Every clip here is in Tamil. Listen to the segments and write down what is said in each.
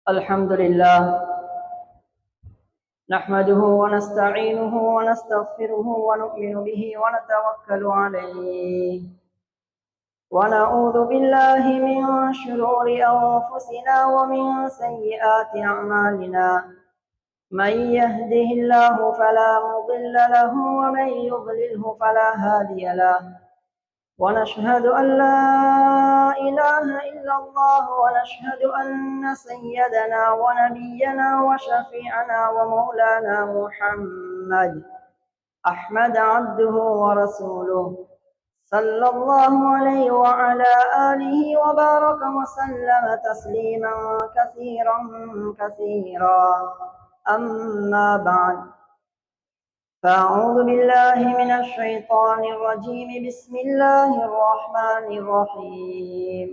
الحمد لله نحمده ونستعينه ونستغفره ونؤمن به ونتوكل عليه ونعوذ بالله من شرور أنفسنا ومن سيئات أعمالنا من يهده الله فلا مضل له ومن يضلله فلا هادي له ونشهد أن لا إله إلا الله ونشهد أن سيدنا ونبينا وشفيعنا ومولانا محمد أحمد عبده ورسوله صلى الله عليه وعلى آله وبارك وسلم تسليما كثيرا كثيرا أما بعد فأعوذ بالله من الشيطان الرجيم بسم الله الرحمن الرحيم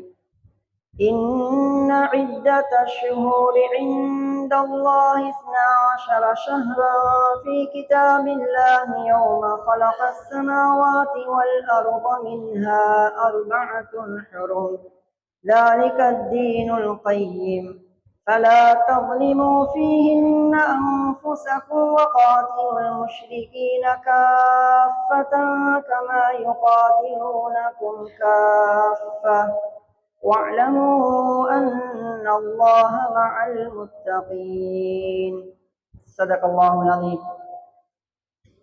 إن عدة الشهور عند الله 12 شهرا في كتاب الله يوم خلق السماوات والأرض منها 4 حرم ذلك الدين القيم فلا تظلموا فيهن أنفسكم وقاتلوا المشركين كافة كما يقاتلونكم كافة واعلموا أن الله مع المتقين صدق الله العظيم.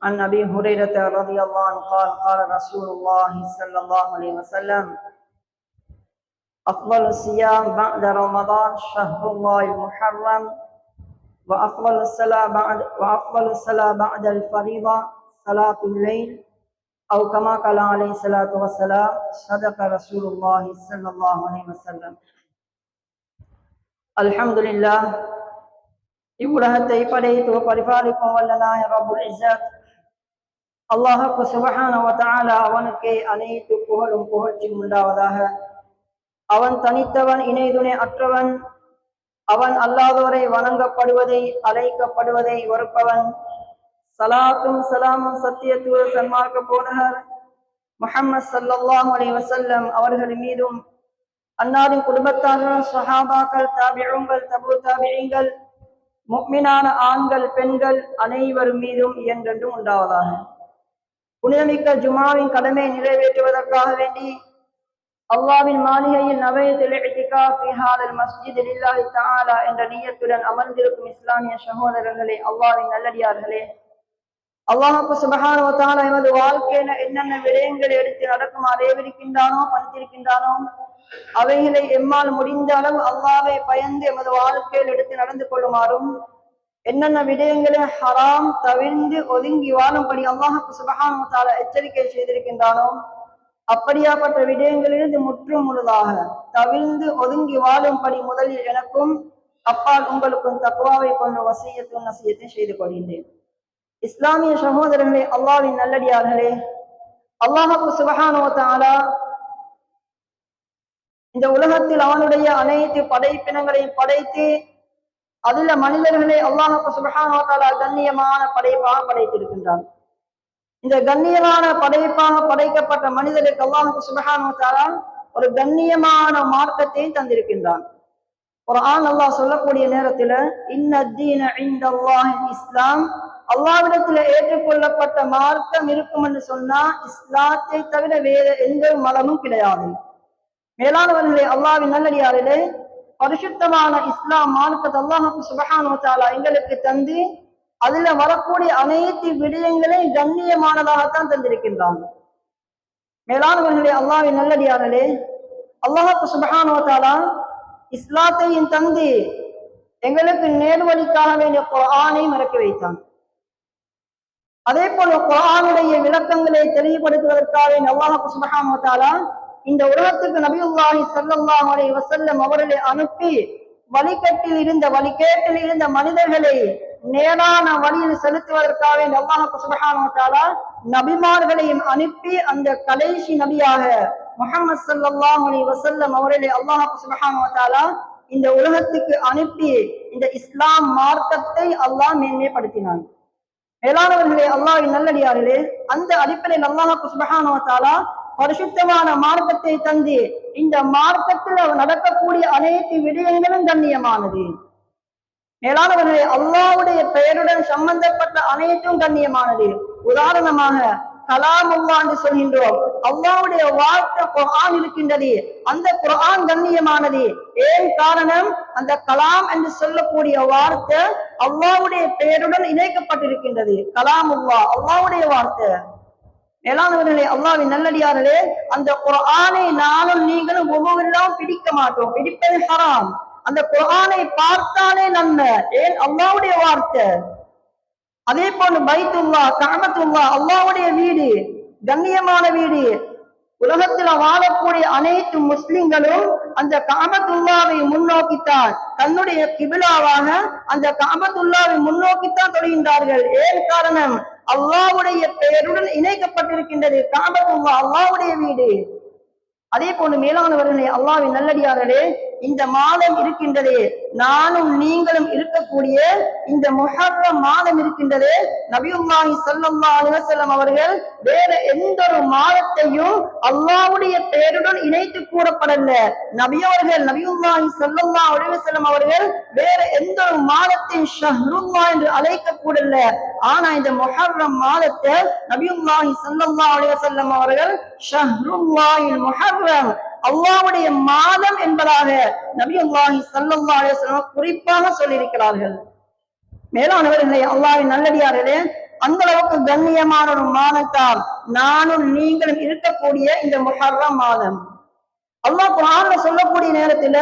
عن أبي هريرة رضي الله عنه قال قال رسول الله صلى الله عليه وسلم أفضل الصيام بعد رمضان شهر الله المحرم وأفضل الصلاة بعد الفريضة صلاة الليل أو كما قال عليه الصلاة والسلام صدق رسول الله صلى الله عليه وسلم. الحمد لله இவ்வுலகத்தை படைத்து பரிபாலிக்கும் வல்லனாய ரப்புல் இஸ்ஸத் அல்லாஹ் சுப்ஹானஹு வ தஆலா அவனுக்கே அனைத்து புகழும் புகழ்ச்சியும் உண்டாவதாக. அவன் தனித்தவன், இணை துணை அற்றவன். அவன் அல்லாதவரை வணங்கப்படுவதை அழைக்கப்படுவதை வெறுப்பவன். சலாத்தும் சலாமும் சத்தியத்துவ சன்மார்க்க போதகர் முஹம்மது ஸல்லல்லாஹு அலைஹி வஸல்லம் அவர்கள் மீதும், அன்னாரின் குடும்பத்தார்கள், ஸஹாபாக்கள், தாபிஊன்கள், தபு தாபிஈன்கள், முஃமினான ஆண்கள் பெண்கள் அனைவர் மீதும் என்றென்றும் உண்டாவதாக. புனிதமிக்க ஜுமாவின் கடமை நிறைவேற்றுவதற்காக வேண்டி அல்லாஹ்வின் மாளிகையில் நவைத்துல் இத்திகாஃப் ஃபீ ஹாதல் மஸ்ஜித் லில்லாஹி தஆலா என்ற நியத்துடன் அமர்ந்திருக்கும் இஸ்லாமிய சகோதரர்களே, அல்லாஹ்வின் நல்லடியார்களே, அல்லாஹ் சுப்ஹானஹு வ தஆலா எமது வாழ்க்கையில என்னென்ன விடயங்களை எடுத்து நடக்குமாறு ஏவிருக்கின்றானோ, பணித்திருக்கின்றானோ அவைகளை எம்மால் முடிந்த அளவு அல்லாஹ்வை பயந்து எமது வாழ்க்கையில் எடுத்து நடந்து கொள்ளுமாறும், என்னென்ன விடயங்களை ஹராம் தவிர்ந்து ஒதுங்கி வாழும்படி அல்லாஹ் சுப்ஹானஹு வ தஆலா எச்சரிக்கை செய்திருக்கின்றானோ அப்படியாப்பட்ட விடயங்களிலிருந்து முற்றும் முழுதாக தவிர்ந்து ஒதுங்கி வாழும்படி முதலில் எனக்கும் அப்பால் உங்களுக்கும் தக்வாவை கொண்டு வசியத்தும் நசியத்தை செய்து கொள்கின்றேன். இஸ்லாமிய சகோதரர்களே, அல்லாஹ்வின் நல்லடியார்களே, அல்லாஹ் சுப்ஹானஹு வ தஆலா இந்த உலகத்தில் அவனுடைய அனைத்து படைப்பினங்களையும் படைத்து அதில் மனிதர்களை அல்லாஹ் சுப்ஹானஹு வ தஆலா கண்ணியமான படைப்பாக படைத்திருக்கின்றான். இந்த கண்ணியமான படைப்பாக படைக்கப்பட்ட மனிதருக்கு அல்லாஹ் சுப்ஹானஹு வ தஆலா ஒரு கண்ணியமான மார்க்கத்தை தந்திருக்கின்றான். குர்ஆன் அல்லாஹ் சொல்லக்கூடிய நேரத்துல இன்னத்தீன இன்தல்லாஹில் இஸ்லாம், அல்லாஹ்விடத்தில் ஏற்றுக்கொள்ளப்பட்ட மார்க்கம் இருக்கும் என்று சொன்னா இஸ்லாத்தை தவிர வேற எந்த மதமும் கிடையாது. மேலானவர்களே, அல்லாஹ்வின் நல்லடியார்களே, பரிசுத்தமான இஸ்லாம் மார்க்கத்தை அல்லாஹ் சுப்ஹானஹு வ தஆலா எங்களுக்கு தந்து அதுல வரக்கூடிய அனைத்து விடயங்களையும் கண்ணியமானதாகத்தான் தந்திருக்கின்றான். மேலானவர்களே, அல்லாஹ்வின் நல்லடியார்களே, அல்லாஹ் சுப்ஹானஹு வ தஆலா இஸ்லாத்தையும் தந்து எங்களுக்கு நேர்வழிக்காக வேண்டிய குர்ஆனை மறக்க வைத்தான். அதே போல குர்ஆனுடைய விளக்கங்களை தெளிவுபடுத்துவதற்காக அல்லாஹ் சுப்ஹானஹு வ தஆலா இந்த உலகத்துக்கு நபியுல்லாஹி ஸல்லல்லாஹு அலைஹி வஸல்லம் அவர்களை அனுப்பி வழிகேட்டில் இருந்த மனிதர்களை நேரான வழியில் செலுத்துவதற்காக அல்லாஹ் சுப்ஹானஹு வ தஆலா நபிமார்களையும் அனுப்பி அந்த கடைசி நபியாக முஹம்மது ஸல்லல்லாஹு அலைஹி வஸல்லம் அவர்களை அல்லாஹ் சுப்ஹானஹு வ தஆலா இந்த உலகத்துக்கு அனுப்பி இந்த இஸ்லாம் மார்க்கத்தை அல்லாஹ் மேன்மைப்படுத்தினான். மேலானவர்களே, அல்லாஹ்வின் நல்லடியார்களே, அந்த அடிப்படையில் அல்லாஹ் சுப்ஹானஹு வ தஆலா பரிசுத்தமான மார்க்கத்தை தந்து இந்த மார்க்கத்தில் நடக்கக்கூடிய அனைத்து விடயங்களும் கண்ணியமானது. மேலானவர்களே, அல்லாஹ்வுடைய பெயருடன் சம்பந்தப்பட்ட அனைத்தும் கண்ணியமானது. உதாரணமாக கலாமுல்லா என்று சொல்கின்றோம். அல்லாஹ்வுடைய வார்த்தை குர்ஆன் இருக்கின்றது. அந்த குர்ஆன் கண்ணியமானது. ஏன் காரணம்? அந்த கலாம் என்று சொல்லக்கூடிய வார்த்தை அல்லாஹ்வுடைய பெயருடன் இணைக்கப்பட்டிருக்கின்றது. கலாமுல்லா அல்லாஹ்வுடைய வார்த்தை. மேலானவர்களே, அல்லாஹ்வின் நல்லடியார்களே, அந்த குர்ஆனை நானும் நீங்களும் ஒவ்வொருவரும் பிடிக்க மாட்டோம். பிடிப்பது ஹராம். அந்த குர்ஆனை பார்த்தாலே நன்மை. ஏன்? அல்லாஹ்வுடைய வார்த்தை. அதே போன்று பைத்துல்லா, கஅபத்துல்லா அல்லாஹ்வுடைய வீடு, கண்ணியமான வீடு. உலகத்தில் வாழக்கூடிய அனைத்து முஸ்லிம்களும் அந்த கஅபத்துல்லாவை முன்னோக்கித்தான் தன்னுடைய கிபிலாவாக அந்த கஅபத்துல்லாவை முன்னோக்கித்தான் தொழுகின்றார்கள். ஏன் காரணம்? அல்லாஹ்வுடைய பெயருடன் இணைக்கப்பட்டிருக்கின்றது. கஅபத்துல்லா அல்லாஹ்வுடைய வீடு. அதே போன்று மேலானவர்களே, அல்லாஹ்வின் நல்லடியார்களே, இந்த மாதம் இருக்கின்றது, நானும் நீங்களும் இருக்கக்கூடிய இந்த முஹர்ரம் மாதம் இருக்கின்றது. நபியுல்லாஹி ஸல்லல்லாஹு அலைஹி வஸல்லம் அவர்கள் வேற எந்த ஒரு மாதத்தையும் அல்லாஹ்வுடைய பெயருடன் இணைத்து கூறப்படல. நபியுல்லாஹி ஸல்லல்லாஹு அலைஹி வஸல்லம் அவர்கள் வேற எந்த ஒரு மாதத்தை ஷஹ்ருல்லா என்று அழைக்க கூடல. ஆனா இந்த முஹர்ரம் மாதத்தை நபியுல்லாஹி ஸல்லல்லாஹு அலைஹி வஸல்லம் அவர்கள் ஷஹ்ருல்லாஹில் முஹர்ரம், அல்லாஹ்வுடைய மாதம் என்பதாக நபியுல்லாஹி ஸல்லல்லாஹு அலைஹி வஸல்லம் குறிப்பாக சொல்லியிருக்கிறார்கள். மேலானவர்களே, அல்லாஹ்வின் நல்லடியார்களே, அந்த அளவுக்கு கண்ணியமான ஒரு மாதத்தால் நானும் நீங்களும் இருக்கக்கூடிய இந்த முஹர்ரம் மாதம் அல்லாஹ் குர்ஆன்ல சொல்லக்கூடிய நேரத்துல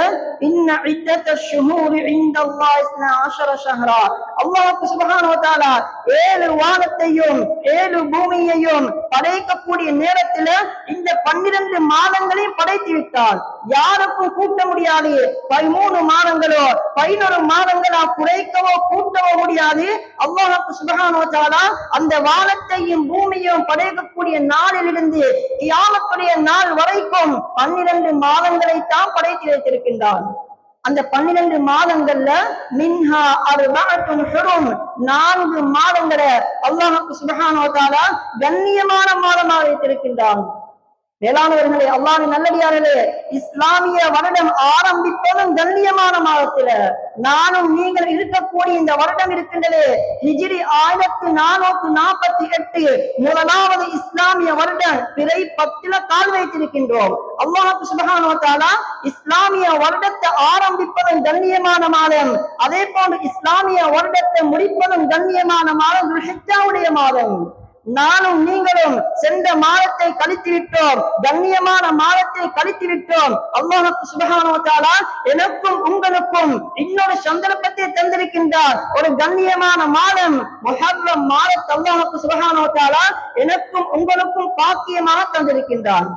இன்ன இத்தத்தஷ் ஷுஹூரி இன்தல்லாஹி 12 ஷஹ்ரா, அல்லாஹ் சுப்ஹானஹு வ தஆலா 7 வானத்தையும் 7 பூமியையும் படைக்கக்கூடிய நேரத்துல இந்த 12 மாதங்களையும் படைத்து விட்டார். யாருக்கும் கூட்ட முடியாது. 13 மாதங்களோ 11 மாதங்களா குறைக்கவோ கூட்டவோ முடியாது. அல்லாஹ் சுப்ஹானஹு வ தஆலா அந்த வானத்தையும் பூமியையும் படைக்கக்கூடிய நாளிலிருந்து கியாமத்துடைய நாள் வரைக்கும் 12 மாதங்களை தான் படைத்து வைத்திருக்கின்றான். அந்த 12 மாதங்கள்ல மின்ஹா அர்பஅத்துன் ஹுரும், 4 மாதங்களை அல்லாஹ் சுப்ஹானஹு வ தஆலா கண்ணியமான மாதமாக வைத்திருக்கின்றான். மேலானவர்களே, அல்லாஹ்வின் நல்லடியார்களே, இஸ்லாமிய வருடம் ஆரம்பிப்பதும் கண்ணியமான மாதத்துல. நானும் நீங்கள் இருக்கக்கூடிய இந்த வருடம் இருக்கின்றது ஹிஜ்ரி 1448 முதலாவது இஸ்லாமிய வருடம். பிறை 10 கால் வைத்திருக்கின்றோம். அல்லாஹ் சுப்ஹானஹு வ தஆலா இஸ்லாமிய வருடத்தை ஆரம்பிப்பதும் கண்ணியமான மாதம். அதே போன்று இஸ்லாமிய வருடத்தை முடிப்பதும் கண்ணியமான மாதம் துல்ஹிஜ்ஜாவுடைய மாதம். நானும் நீங்களும் சென்ற மாதத்தை கழித்து விட்டோம், கண்ணியமான மாதத்தை கழித்து விட்டோம். அல்லாஹ் சுப்ஹானஹு வ தஆலா எனக்கும் உங்களுக்கும் இன்னொரு சந்தர்ப்பத்தை தந்திருக்கின்றார். ஒரு கண்ணியமான மாதம் முஹர்ரம் மாதத்தை அல்லாஹ் சுப்ஹானஹு வ தஆலா எனக்கும் உங்களுக்கும் பாக்கியமாக தந்திருக்கின்றார்.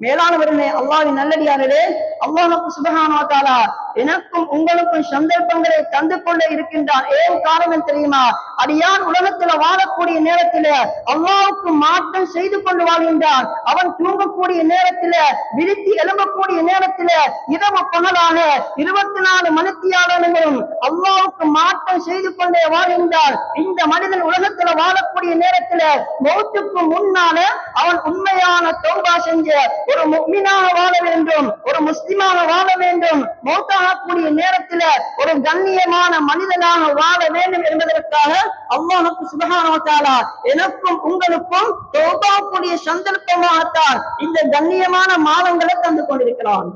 மேலானவர்களே, அல்லாஹ்வின் நல்லடியார்களே, அல்லாஹ் சுப்ஹானஹு வ தஆலா எனக்கும் உங்களுக்கும் சந்தர்ப்பங்களை தந்து கொண்டே இருக்கின்றான். ஏன் காரணம் தெரியுமா? அடியான் உலகத்துல வாழக்கூடிய நேரத்துல அல்லாஹ்வுக்கு மாற்றம் செய்து கொண்டு வாழ்கின்றான். அவன் தூங்கக்கூடிய நேரத்துல, விழித்து எழும்பக்கூடிய நேரத்துல, இரவு பகலாக 24 மணித்தியாலங்களும் அல்லாஹ்வுக்கு மாற்றம் செய்து கொண்டே வாழ்கின்றான். இந்த மனிதன் உலகத்துல வாழக்கூடிய நேரத்துல மௌத்துக்கு முன்னால அவன் உண்மையான தௌபா செஞ்ச ஒரு முஃமினாக வாழ வேண்டும், ஒரு முஸ்லிமாக வாழ வேண்டும். மௌத்தாகக்கூடிய நேரத்துல ஒரு கண்ணியமான மனிதனாக வாழ வேண்டும் என்பதற்காக அல்லாஹ் சுப்ஹானஹு வ தஆலா எனக்கும் உங்களுக்கும் தௌபாவுடைய சந்தர்ப்பமாகத்தான் இந்த கண்ணியமான மாதங்களை தந்து கொண்டிருக்கிறான்.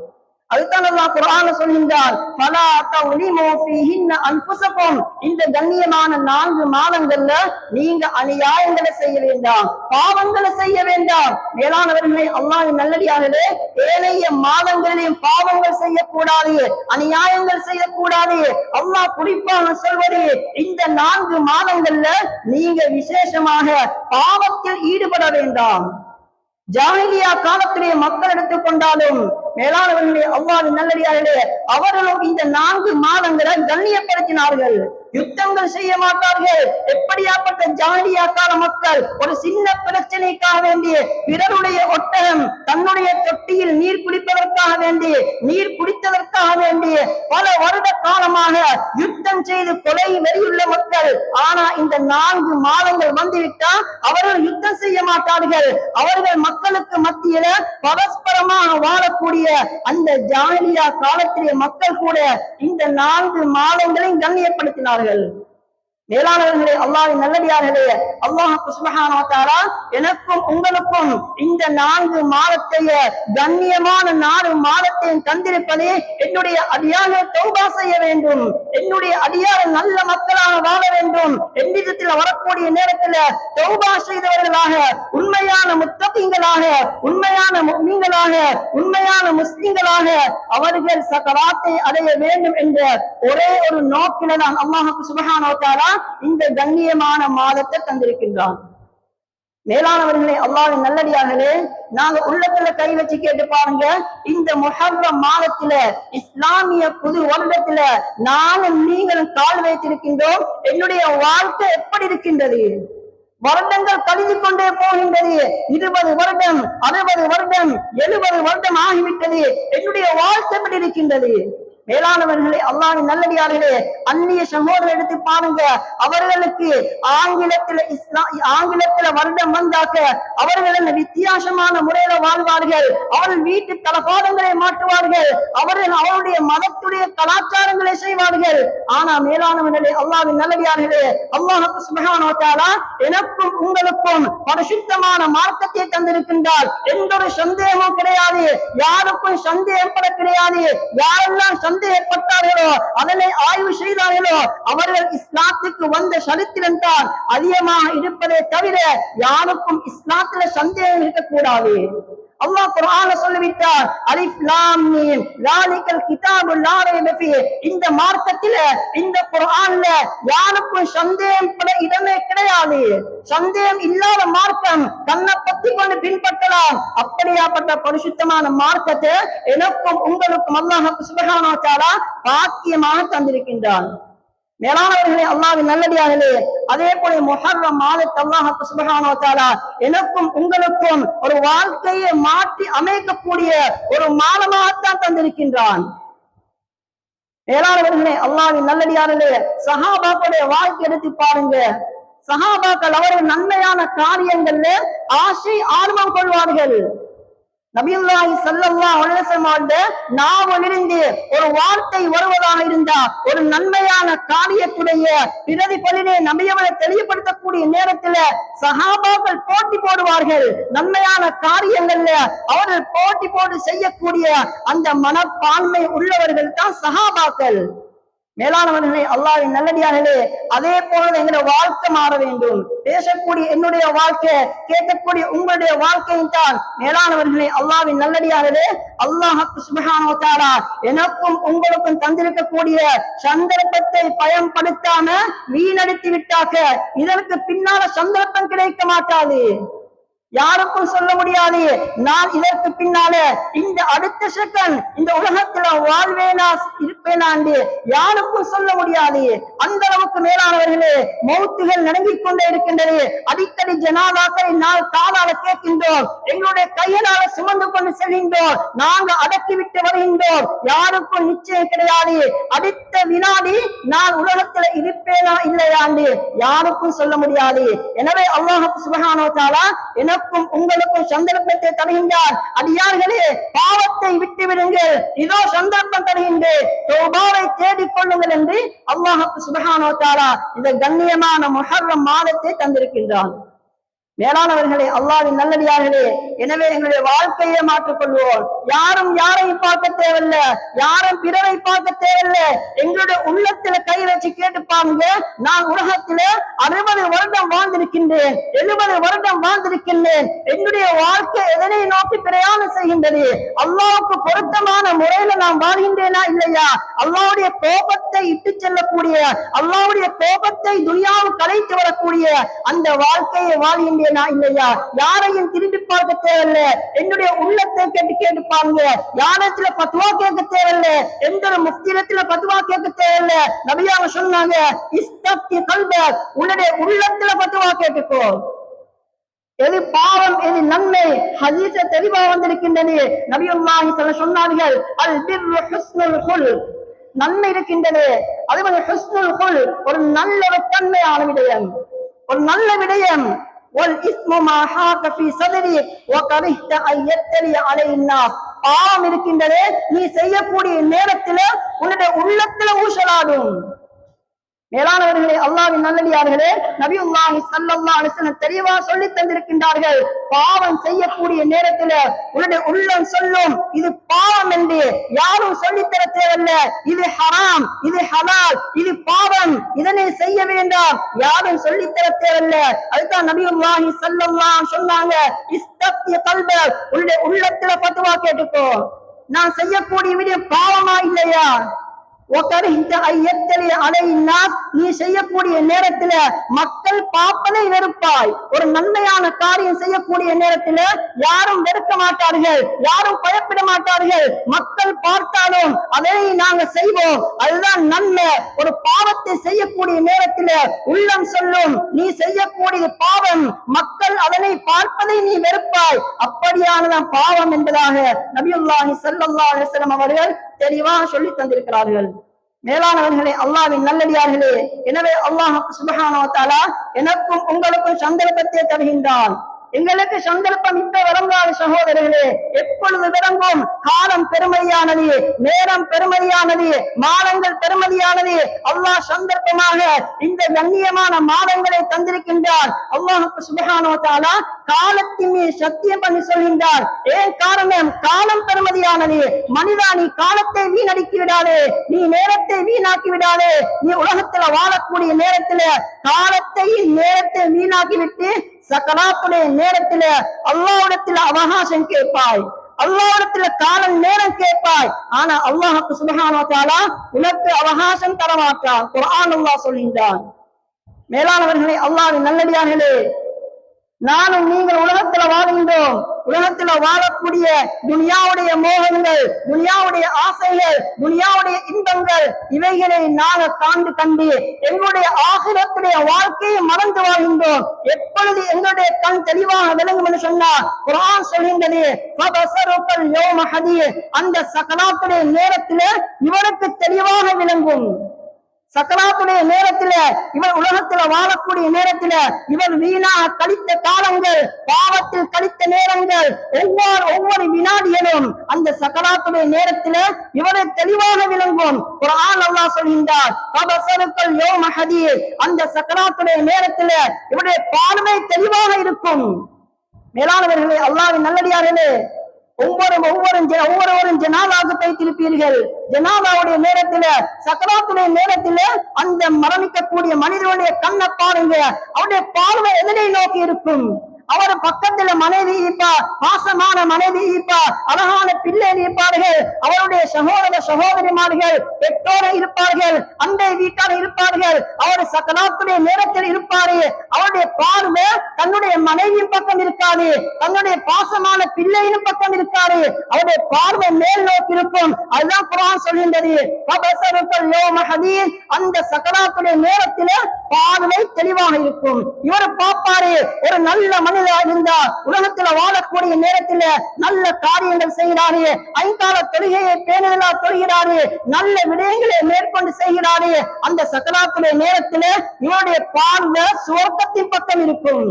அதுதான் அல்லாஹ் குர்ஆன்ல சொல்கின்றான், ஃபலா தௌலிமு ஃபீஹின்ன அன்ஃபுஸகும், இந்த கண்ணியமான 4 மாதங்கள்ல நீங்க அநியாயங்களை செய்ய வேண்டாம், பாவங்களை செய்ய வேண்டாம். மேலானவர்களே, அல்லாஹ்வின் நல்லடியார்களே, ஏனைய மாதங்களிலும் பாவங்கள் செய்யக்கூடாது, அநியாயங்கள் செய்யக்கூடாது. அல்லாஹ் குறிப்பாக சொல்வது, இந்த 4 மாதங்கள்ல நீங்க விசேஷமாக பாவத்தில் ஈடுபட வேண்டாம். ஜாஹிலியா காலத்திலே மக்கள் எடுத்துக்கொண்டாலும் மேலானவர்களே, அல்லாஹ்வின் நல்லடியார்களே, அவர்களும் இந்த 4 மாதங்களை கண்ணியப்படுத்தினார்கள். யுத்தங்கள் செய்ய மாட்டார்கள். எப்படியாப்பட்ட ஜாலியா கால மக்கள் ஒரு சின்ன பிரச்சனைக்காக வேண்டி பிறருடைய ஒட்டகம் தன்னுடைய தொட்டியில் நீர் குடிப்பதற்காக வேண்டி நீர் குடித்ததற்காக வேண்டி பல வருட காலமாக யுத்தம் செய்து கொலை வெறியுள்ள மக்கள். ஆனா இந்த 4 மாதங்கள் வந்துவிட்டால் அவர்கள் யுத்தம் செய்ய மாட்டார்கள். அவர்கள் மக்களுக்கு மத்தியில பரஸ்பரமாக வாழக்கூடிய அந்த ஜாலியா காலத்திலே மக்கள் கூட இந்த 4 மாதங்களையும் கண்ணியப்படுத்தினார்கள். மேலானவர்களே, அல்லாஹ்வின் நல்லடியார்களே, அல்லாஹ் சுப்ஹானஹு வ தஆலா எனக்கும் உங்களுக்கும் இந்த 4 மாதத்தைய கண்ணியமான 4 மாதத்தையும் தந்திருப்பதே என்னுடைய அடியார்கள் தௌபா செய்ய வேண்டும், என்னுடைய அடியார்கள் நல்ல மக்களாக வாழ வேண்டும். எவ்விதத்தில் வரக்கூடிய நேரத்தில் தௌபா செய்தவர்களாக, உண்மையான முத்தகீன்களாக, உண்மையான முஃமின்களாக, உண்மையான முஸ்லிம்களாக அவர்கள் சகராத்தை அடைய வேண்டும் என்ற ஒரே ஒரு நோக்கில தான் அல்லாஹ் சுப்ஹானஹு வ தஆலா இந்த கண்ணியமான மாதத்தை தந்திருக்கின்றான். மேலானவர்களே, அல்லாஹ்வின் நல்லடியார்களே, நாங்க உள்ளத்துல கை வச்சு கேட்டு பாருங்க. இந்த முஹர்ரம் மாதத்துல இஸ்லாமிய புது வருடத்துல நானும் நீங்களும் கால் வைத்திருக்கின்றோம். என்னுடைய வாழ்க்கை எப்படி இருக்கின்றது? வருடங்கள் கழிந்து கொண்டே போகின்றது. 20 வருடம், 60 வருடம், 70 வருடம் ஆகிவிட்டது. என்னுடைய வாழ்க்கை எப்படி இருக்கின்றது? மேலானவர்களே, அல்லாஹ்வின் நல்லடியார்களே, அந்நிய சகோதரர் எடுத்து பாருங்க. அவர்களுக்கு ஆங்கிலத்துல வருடம் வந்தாக்க அவர்கள் வித்தியாசமான முறையில வாழ்வார்கள். அவர்கள் வீட்டு தலபாடங்களை மாற்றுவார்கள். அவர்கள் அவருடைய மதத்துடைய கலாச்சாரங்களை செய்வார்கள். ஆனா மேலானவர்களே, அல்லாஹ்வின் நல்லடியார்களே, அல்லாஹ் சுப்ஹானஹு வ தஆலா எனக்கும் உங்களுக்கும் பரிசுத்தமான மார்க்கத்தை தந்திருக்கின்றார். எந்த ஒரு சந்தேகமும் கிடையாது. யாருக்கும் சந்தேகப்பட கிடையாது. யாரெல்லாம் சந்தேகப்பட்டார்களோ, அதனை ஆய்வு செய்தார்களோ, அவர்கள் இஸ்லாத்துக்கு வந்த சரித்திரம் தான் அதிகமாக இருப்பதை தவிர யாருக்கும் இஸ்லாத்துல சந்தேகம் இருக்கக்கூடாது. அல்லாஹ் குர்ஆன்ல சொல்லிவிட்டார், அலிஃப் லாம் மீம் ஸாலிகல் கிதாபு லா ரைப ஃபீஹ். இந்த மார்க்கத்தில, இந்த குர்ஆன்ல யாருக்கும் சந்தேகம் பட இடமே கிடையாது. சந்தேகம் இல்லாத மார்க்கம் தன்னை பத்தி கொண்டு பின்பற்றலாம். அப்படியாப்பட்ட பரிசுத்தமான மார்க்கத்தை எனக்கும் உங்களுக்கும் அல்லாஹ் சுப்ஹானஹு வ தஆலா பாக்கியமாக தந்திருக்கின்றான். மேலானவர்களே, அல்லாஹ்வின் நல்லடியார்களே, அதே போல முஹர்ரம் மாதத்தை அல்லாஹ் சுப்ஹானஹு வ தஆலா எனக்கும் உங்களுக்கும் ஒரு வாழ்க்கையை மாற்றி அமைக்கக்கூடிய ஒரு மாதமாகத்தான் தந்திருக்கின்றான். மேலானவர்களே, அல்லாஹ்வின் நல்லடியார்களே, சஹாபாக்களுடைய வாழ்க்கை எடுத்து பாருங்க. சஹாபாக்கள் அவர்கள் நன்மையான காரியங்கள்ல ஆசை ஆர்வம் கொள்வார்கள். நபியுல்லாஹி ஸல்லல்லாஹு அலைஹி வஸல்லம் நாவிலிருந்து ஒரு வார்த்தை வருவதாக இருந்தா ஒரு நன்மையான காரியத்துடைய பிரதிபலனை நபி அவர்கள் தெளிவுபடுத்தக்கூடிய நேரத்துல சஹாபாக்கள் போட்டி போடுவார்கள். நன்மையான காரியங்கள்ல அவர்கள் போட்டி போட்டு செய்யக்கூடிய அந்த மனப்பான்மை உள்ளவர்கள் தான் சஹாபாக்கள். மேலானவர்களே, அல்லாஹ்வின் நல்லடியார்களே, அதே போல எங்களுடைய வாழ்க்கை மாற வேண்டும். பேசக்கூடிய என்னுடைய வாழ்க்கை, கேட்கக்கூடிய உங்களுடைய வாழ்க்கையும் தான் மேலானவர்களே, அல்லாஹ்வின் நல்லடியார்களே, அல்லாஹ் சுப்ஹானஹு வ தஆலா எனக்கும் உங்களுக்கும் தந்திருக்கக்கூடிய சந்தர்ப்பத்தை பயன்படுத்தாம வீணடித்து விட்டாக்க இதற்கு பின்னால சந்தர்ப்பம் கிடைக்க மாட்டாது. யாருக்கும் சொல்ல முடியாது நான் இதற்கு பின்னால இந்த அடுத்த செகண்ட் இந்த உலகத்துல வாழ்வேனா இருப்பேனா என்று யாருக்கும் சொல்ல முடியாது. அந்த அளவுக்கு மேலானவர்களே, மௌத்துகள் நடுங்கிக் கொண்டே இருக்கின்றது. அடிக்கடி ஜனாதாக்களை நாள் காலால கேட்கின்றோம், எங்களுடைய கையினால சுமந்து கொண்டு செல்கின்றோம், நாங்க அடக்கிவிட்டு வருகின்றோம். யாருக்கும் நிச்சயம் கிடையாது அடுத்த வினாடி நான் உலகத்துல இருப்பேனா இல்லையா என்று யாருக்கும் சொல்ல முடியாது. எனவே அல்லாஹ் சுப்ஹானஹு வ தஆலா எனக்கும் உங்களுக்கும் சந்தர்ப்பத்தை தருகின்றார். அடியார்களே, பாவத்தை விட்டு விடுங்கள், இதோ சந்தர்ப்பம் தருகின்றேன், தௌபாவை தேடிக் கொள்ளுங்கள் என்று அல்லாஹ் சுப்ஹானஹு வ தஆலா இந்த கண்ணியமான முஹர்ரம் மாதத்தை தந்திருக்கின்றான். மேலானவர்களே, அல்லாஹ்வின் நல்லடியார்களே, எனவே எங்களுடைய வாழ்க்கையை மாற்றிக் கொள்வோம். யாரும் யாரையும் பார்க்க தேவையில்லை, யாரும் பிறரை பார்க்க தேவையில்லை. எங்களுடைய உள்ளத்துல கை வச்சு கேட்டு பாருங்க. நான் உலகத்துல 60 வருடம் வாழ்ந்திருக்கின்றேன், 70 வருடம் வாழ்ந்திருக்கின்றேன். என்னுடைய வாழ்க்கை எதனை நோக்கி பிரயாணம் செய்கின்றது? அல்லாஹ்வுக்கு பொருத்தமான முறையில நான் வாழ்கின்றேனா இல்லையா? அல்லாஹ்வுடைய கோபத்தை இட்டு செல்லக்கூடிய, அல்லாஹ்வுடைய கோபத்தை துனியாவுக்கு அழைத்து வரக்கூடிய அந்த வாழ்க்கையை வாழ்கின்றேன் இல்லையா? யாரையும் திரும்பி பார்க்க தேவையில்லை. என்னுடைய உள்ளத்தை கேட்டு பாருங்க. யாரத்துல பத்துவா கேட்க தேவையில்லை, எந்த ஒரு முஃப்தியிடத்துல பத்துவா கேட்க தேவையில்லை, நபியா அவங்க சொன்னாங்க, இஸ்தப்தி கல்பக், உன்னுடைய உள்ளத்துல ஃபத்வா கேட்டுக்கோ. எது பாவம் எது நன்மை ஹதீஸ தெளிவா வந்திருக்கின்றது. நபியுல்லாஹி ஸல்லல்லாஹு சொன்னார்கள், அல் பிர்ரு ஹுஸ்னுல் குல்க், நன்மை இருக்கின்றது, அதுபோல ஹுஸ்னுல் குல்க், ஒரு நல்ல தன்மையான விடயம், ஒரு நல்ல விடயம். வல் இஸ்மு மா ஹாக ஃபீ ஸத்ரி வ கரிஹ்த அன் யத்தலி அலைஹின் நாஸ், பாவம் இருக்கின்றது, நீ செய்யக்கூடிய நேரத்துல உன்னுடைய உள்ளத்துல ஊசலாடும். மேலானவர்களே, அல்லாஹ்வின் நல்லடியார்களே, நபியுல்லாஹி ஸல்லல்லாஹு அலைஹி வஸல்லம் தெளிவா சொல்லி தந்திருக்கின்றார்கள், பாவம் செய்யக்கூடிய நேரத்துல உன்னுடைய உள்ளம் சொல்லும் இது பாவம் என்று. யாரும் சொல்லித்தர தேவையில்ல, இது ஹராம், இது ஹலால், இது பாவம், இதனை செய்ய வேண்டாம், யாரும் சொல்லித்தர தேவையில்ல. அதுதான் நபியுல்லாஹி ஸல்லல்லாஹு சொன்னாங்க, இஸ்தப்தி கல்பக், உன்னுடைய உள்ளத்துல ஃபத்வா கேட்டுக்கோ, நான் செய்யக்கூடிய விடயம் பாவமா இல்லையா. நீ செய்யக்கூடிய நேரத்துல மக்கள் பார்ப்பதை வெறுப்பாய். ஒரு நன்மையான காரியம் செய்யக்கூடிய நேரத்துல யாரும் வெறுக்க மாட்டார்கள், யாரும் பயப்பட மாட்டார்கள். மக்கள் பார்த்தாலும் அதை நாங்க செய்வோம், அதுதான் நன்மை. ஒரு பாவத்தை செய்யக்கூடிய நேரத்துல உள்ளம் சொல்லும் நீ செய்யக்கூடிய பாவம், மக்கள் அதனை பார்ப்பதை நீ வெறுப்பாய், அப்படியானதான் பாவம் என்பதாக நபியுல்லாஹி ஸல்லல்லாஹு அலைஹி வஸல்லம் அவர்கள் தெளிவாக சொல்லி தந்திருக்கிறார்கள். மேலானவர்களே, அல்லாஹ்வின் நல்லடியார்களே, எனவே அல்லாஹ் சுப்ஹானஹு வ தஆலா எனக்கும் உங்களுக்கும் சந்தர்ப்பத்தை தருகின்றான். எங்களுக்கு சந்தர்ப்பம் இப்ப விளங்காத சகோதரர்களே, எப்பொழுது விளங்கும்? காலம் பெருமதியானது, நேரம் பெருமதியானது, மாதங்கள் பெருமதியானது. அல்லாஹ் சந்தர்ப்பமாக இந்த கண்ணியமான மாதங்களை தந்திருக்கின்றான். அல்லாஹ் சுப்ஹானஹு வ தஆலா காலத்தின் மீது சத்தியம் பண்ணி சொல்கின்றார். ஏன் காரணம்? காலம் பெருமதியானது. மனிதா, நீ காலத்தை வீணடிக்கி விடாதே, நீ நேரத்தை வீணாக்கி விடாதே. நீ உலகத்துல வாழக்கூடிய நேரத்துல காலத்தை நேரத்தை வீணாக்கி விட்டு சக்கராத்துடைய நேரத்துல அல்லாஹ்விடத்துல அவகாசம் கேட்பாய், அல்லாஹ்விடத்துல காலம் நேரம் கேட்பாய். ஆனா அல்லாஹ் சுப்ஹானஹு வ தஆலா உனக்கு அவகாசம் தரமாட்டான். குர்ஆன் அல்லாஹ் சொல்கின்றான். மேலானவர்களே, அல்லாஹ்வின் நல்லடியார்களே, நானும் நீங்கள் உலகத்துல வாழ்கின்றோம். உலகத்துல வாழக்கூடிய துனியாவுடைய மோகங்கள், துனியாவுடைய ஆசைகள், துனியாவுடைய இன்பங்கள், இவைகளை நாங்கள் கண்டு எங்களுடைய ஆகிரத்துடைய வாழ்க்கையை மறந்து வாழ்கின்றோம். எப்பொழுது எங்களுடைய கண் தெளிவாக விளங்கும் என்று சொன்னார் குர்ஆன் சொல்கின்றது, அந்த சக்கராத்துடைய நேரத்துல இவருக்கு தெளிவாக விளங்கும். சக்கராத்துடைய நேரத்துல, இவர் உலகத்துல வாழக்கூடிய நேரத்துல இவர் வீணாக கழித்த காலங்கள், பாவத்தில் கழித்த நேரங்கள், ஒவ்வொரு வினாடிகளும் அந்த சக்கராத்துடைய நேரத்துல இவரை தெளிவாக விளங்கும். குர்ஆன் அல்லாஹ் சொல்கின்றார், அந்த சக்கராத்துடைய நேரத்துல இவருடைய பார்வை தெளிவாக இருக்கும். மேலானவர்களே, அல்லாஹ்வின் நல்லடியார்களே, ஒவ்வொருவரும் ஜனாதாவுக்கு வைத்திருப்பீர்கள். ஜனாதாவுடைய நேரத்துல, சக்கராத்துடைய நேரத்துல அந்த மரணிக்கக்கூடிய மனிதனுடைய கண்ணை பாருங்க, அவருடைய பார்வை எதனை நோக்கி இருக்கும்? அவர் பக்கத்துல மனைவி இருப்பார், பாசமான மனைவி இருப்பார், அழகான பிள்ளை இருப்பார்கள், அவருடைய சகோதரிமார்கள், பெற்றோரை இருப்பார்கள், அண்டை வீட்டார் இருப்பார்கள். அவர் சக்கராத்துடைய நேரத்தில் இருப்பாரு. அவருடைய பார்வை தன்னுடைய மனைவியின் பக்கம் இருக்காது, தன்னுடைய பாசமான பிள்ளையின் பக்கம் இருக்காது, அவருடைய பார்வை மேல் நோக்கி இருக்கும். அதுதான் குர்ஆன் சொல்கின்றது, அந்த சக்கராத்துடைய நேரத்தில பார்வை தெளிவாக இருக்கும். இவர் பார்ப்பாரு, ஒரு நல்ல மனிதா இருந்தா உலகத்துல வாழக்கூடிய நேரத்துல நல்ல காரியங்கள் செய்கிறாரு, ஐங்கால தொழுகையை பேணுதலா தொழுகிறாரு, நல்ல விடயங்களை மேற்கொண்டு செய்கிறாரு. அந்த சக்கராத்துடைய நேரத்துல இவருடைய பார்வை சுவர்க்கத்தின் பக்கம் இருக்கும்.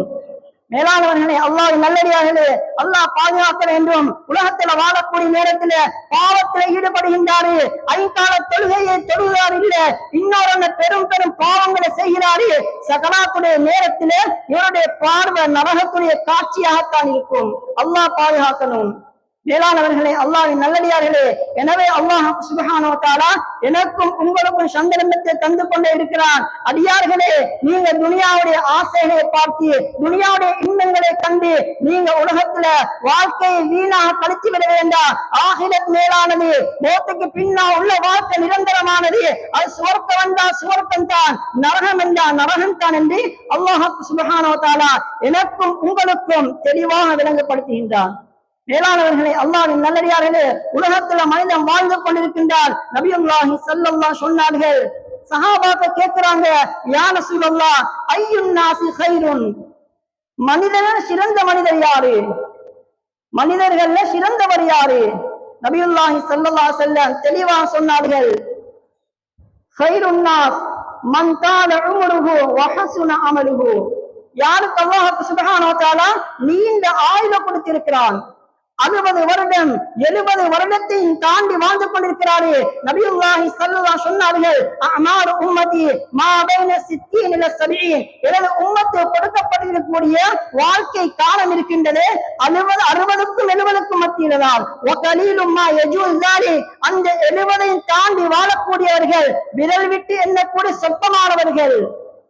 மேலானவர்களே, அல்லாஹ்வின் நல்லடியார்களே, அல்லாஹ் பாதுகாக்க வேண்டும். உலகத்துல வாழக்கூடிய நேரத்துல பாவத்துல ஈடுபடுகின்றாரு, ஐங்கால தொழுகையை தொழுகிறார் இல்ல, இன்னொரு பெரும் பெரும் பாவங்களை செய்கிறாரு. சகலாத்துடைய நேரத்துல இவருடைய பார்வை நரகத்துடைய காட்சியாகத்தான் இருக்கும். அல்லாஹ் பாதுகாக்கணும். மேலானவர்களே, அல்லாஹ்வின் நல்லடியார்களே, எனவே அல்லாஹ் சுப்ஹானஹு வ தஆலா எனக்கும் உங்களுக்கும் சந்தர்ப்பத்தை தந்து கொண்டே இருக்கிறான். அடியார்களே, நீங்க துனியாவுடைய ஆசைகளை பார்த்து, துனியாவுடைய இன்பங்களை கண்டு நீங்க உலகத்துல வாழ்க்கையை வீணாக கழித்து விட வேண்டாம். ஆகிரத் மேலானது, மௌத்துக்கு பின்னா உள்ள வாழ்க்கை நிரந்தரமானது. அது சுவர்க்கம் வந்தா சுவர்க்கம் தான், நரகம் என்றா நரகம் தான் என்று அல்லாஹ் சுப்ஹானஹு வ தஆலா எனக்கும் உங்களுக்கும் தெளிவாக விளங்கப்படுத்துகின்றான். மேலானவர்களே, அல்லாஹ்வின் நல்லடியார்களே, உலகத்துல மனிதன் வாழ்ந்து கொண்டிருக்கின்றார். நபியுல்லாஹி ஸல்லல்லாஹு சொன்னார்கள், சஹாபாக்கள் கேட்கிறாங்க, யா ரசூலல்லாஹ் ஐயுன் நாஸி கைருன், மனிதர்கள் சிறந்த மனிதர் யாரு? மனிதர்கள்ல சிறந்தவர் யாரு? நபியுல்லாஹி ஸல்லல்லாஹு அலைஹி வஸல்லம் தெளிவாக சொன்னார்கள், கைருன் நாஸ் மன் தால உம்ருஹு வ ஹஸன அமலுஹு. யாருக்கு அல்லாஹ் சுப்ஹானஹு வ தஆலா நீண்ட ஆயுளை கொடுத்திருக்கிறான், 60 வருடம் 70 வருடத்தை தாண்டி வாழ்ந்து கொண்டிருக்கிறாரே, நபியுல்லாஹி ஸல்லல்லாஹு சொன்னார்கள், அமாரு உம்மதி மா பைன 60 இல 70, எனது உம்மத்து கொடுக்கப்பட்டிருக்கக்கூடிய வாழ்க்கை காலம் இருக்கின்றது 60க்கும் 70க்கும் மத்தியில தான். வகலீலும் மா யஜூஸ் ஸாலி, அந்த 70ஐ தாண்டி வாழக்கூடியவர்கள் விரல் விட்டு எண்ணக்கூடிய சொற்பமானவர்கள்.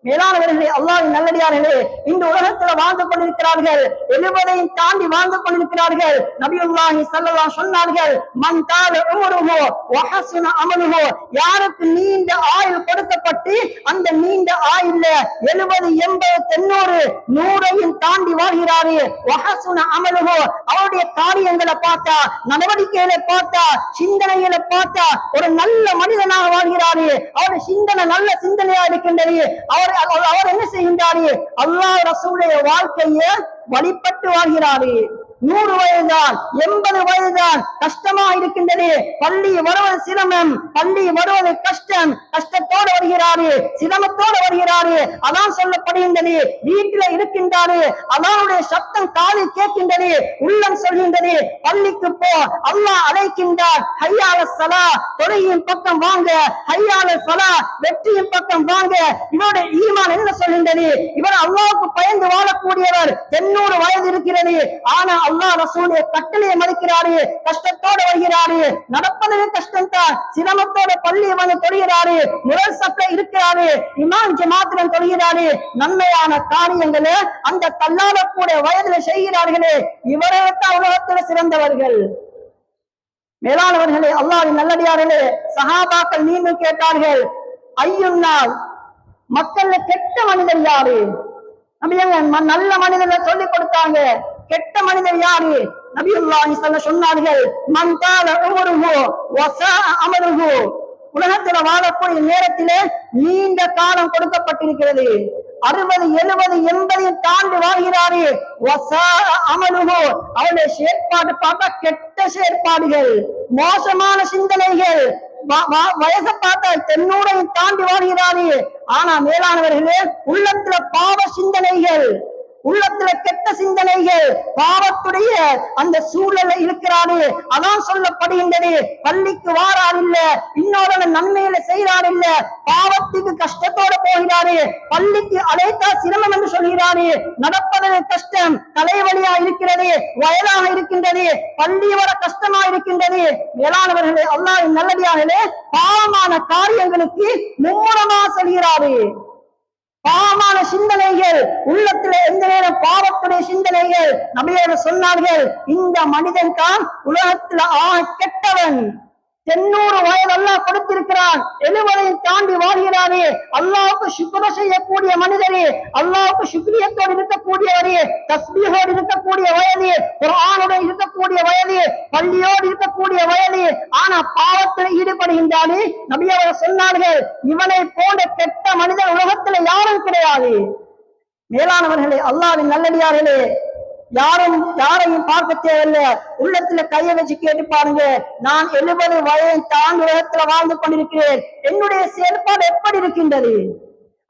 மேலானவர்களே, அல்லாஹ்வின் நல்லடியார்களே, இந்த உலகத்துல வாழ்ந்து கொண்டிருக்கிறார்கள், 70ஐ தாண்டி வாழ்ந்து கொண்டிருக்கிறார்கள். நபியுல்லாஹி ஸல்லல்லாஹு சொன்னார்கள், மன் தால உம்ருஹு வ ஹஸன அமலுஹு, யாருக்கு நீண்ட ஆயுள் கொடுக்கப்பட்டு அந்த நீண்ட ஆயுள்ல 70 80 90 100ஐயும் தாண்டி வாழ்கிறாரு, வ ஹஸன அமலுஹு, அவருடைய காரியங்களை பார்த்தா, நடவடிக்கைகளை பார்த்தா, சிந்தனைகளை பார்த்தா ஒரு நல்ல மனிதனாக வாழ்கிறாரு, அவருடைய சிந்தனை நல்ல சிந்தனையா இருக்கின்றது. அவர் என்ன செய்கின்றாரு? அல்லாஹ் ரசூலுடைய வாழ்க்கையை வழிபட்டு வாழ்கிறாரு. 100 வயதுதான் 80 வயதுதான் கஷ்டமா இருக்கின்றது, பள்ளி வருவது சிரமம், பள்ளி வருவது கஷ்டம், கஷ்டத்தோடு வருகிறாரு, சிரமத்தோடு வருகிறாரு. அதான் சொல்லப்படுகின்றது, வீட்டில இருக்கின்றாரு, அல்லாஹ்வுடைய சத்தம் காதில் கேட்கின்றது, உள்ளம் சொல்கின்றது பள்ளிக்கு போ, அல்லாஹ் அழைக்கின்றார், ஹய்யா அலஸ் ஸலாத், தொழுகையின் பக்கம் வாங்க, ஹய்யா அலஸ் ஸலாத், வெற்றியின் பக்கம் வாங்க. இவருடைய ஈமான் என்ன சொல்கின்றது? இவர் அல்லாஹ்வுக்கு பயந்து வாழக்கூடியவர், 90 வயது இருக்கிறது, ஆனா அல்லாஹ் ரசூலுடைய கட்டளையை மதிக்கிறாரு, கஷ்டத்தோடு வருகிறாரு, நடப்பதற்கு கஷ்டம் தான், சிரமத்தோட பள்ளியை வந்து தொழுகிறாரு, முதல் சப்ல இருக்கிறாரு, இமாம் ஜமாத்துடன் தொழுகிறாரு, நன்மையான காரியங்களை அந்த தள்ளாடக்கூடிய வயதுல செய்கிறார்களே, இவரைத்தான் உலகத்தில் சிறந்தவர்கள். மேலானவர்களே, அல்லாஹ்வின் நல்லடியார்களே, சஹாபாக்கள் மீண்டும் கேட்டார்கள், ஐயுன்னாஸ், மக்கள்ல கெட்ட மனிதர் யாரு? நல்ல மனிதர்களை சொல்லிக் கொடுத்தாங்க. கெட்ட மனிதர் யாரு? நபியுல்லாஹி ஸல்லல்லாஹு சொன்னார்கள், மன் தால உம்ருஹு வ ஸாஅ அமலுஹு, உலகத்துல வாழக்கூடிய நேரத்திலே நீண்ட காலம் கொடுக்கப்பட்டிருக்கிறது, 60 70 80 தாண்டி வாழ்கிறாரு, வ ஸாஅ அமலுஹு, அவருடைய செயற்பாடு பார்த்தா கெட்ட செயற்பாடுகள், மோசமான சிந்தனைகள், வயசை பார்த்தா 90 தாண்டி வாழ்கிறாரு, ஆனா மேலானவர்களே உள்ளத்துல பாவ சிந்தனைகள், உள்ளத்துல கெட்ட சிந்தனைகள், பாவத்துடைய அந்த சூழல இருக்கிறாரு. அதான் சொல்லப்படுகின்றது, பள்ளிக்கு வாரார் இல்ல, இன்னொரு நன்மையில செய்யறாரு இல்ல, பாவத்துக்கு கஷ்டத்தோட போகிறாரு, பள்ளிக்கு அழைத்தா சிரமம் என்று சொல்கிறாரு, நடப்பது கஷ்டம், தலைவலியா இருக்கிறது, வயதாக இருக்கின்றது, பள்ளி வர கஷ்டமா இருக்கின்றது. மேலானவர்களே, அல்லாஹ்வின் நல்லடியார்களே, பாவமான காரியங்களுக்கு மும்முரமா செல்கிறாரு. பாவமான சிந்தனைகள் உள்ளத்துல எந்த நேரம் பாவத்துடைய சிந்தனைகள். நபியவர் சொன்னார்கள், இந்த மனிதன் தான் உலகத்துல கெட்டவன். 90 வயது அல்லாஹ் கொடுத்திருக்கிறான், 70 தாண்டி வாழ்கிறாரு, அல்லாஹ்வுக்கு சுக்ர் செய்யக்கூடிய மனிதரே, அல்லாஹ்வுக்கு சுக்ரியத்தோடு இருக்கக்கூடியவரே, தஸ்பீஹோடு இருக்கக்கூடிய வயது, குர்ஆனோடு இருக்கக்கூடிய வயது, பள்ளியோடு இருக்கக்கூடிய வயது, ஆனா பாவத்தில் ஈடுபடுகின்றானே. நபி அவர்கள் சொன்னார்கள், இவனை போன்ற கெட்ட மனிதன் உலகத்துல யாரும் கிடையாது. மேலானவர்களே, அல்லாஹ்வின் நல்லடியார்களே, யாரையும் பார்க்க தேவையில்லை, உள்ளத்துல கையை வச்சு கேட்டு பாருங்க, நான் 70 வயதை தாண்டி உலகத்துல வாழ்ந்து கொண்டிருக்கிறேன், என்னுடைய செயல்பாடு எப்படி இருக்கின்றது?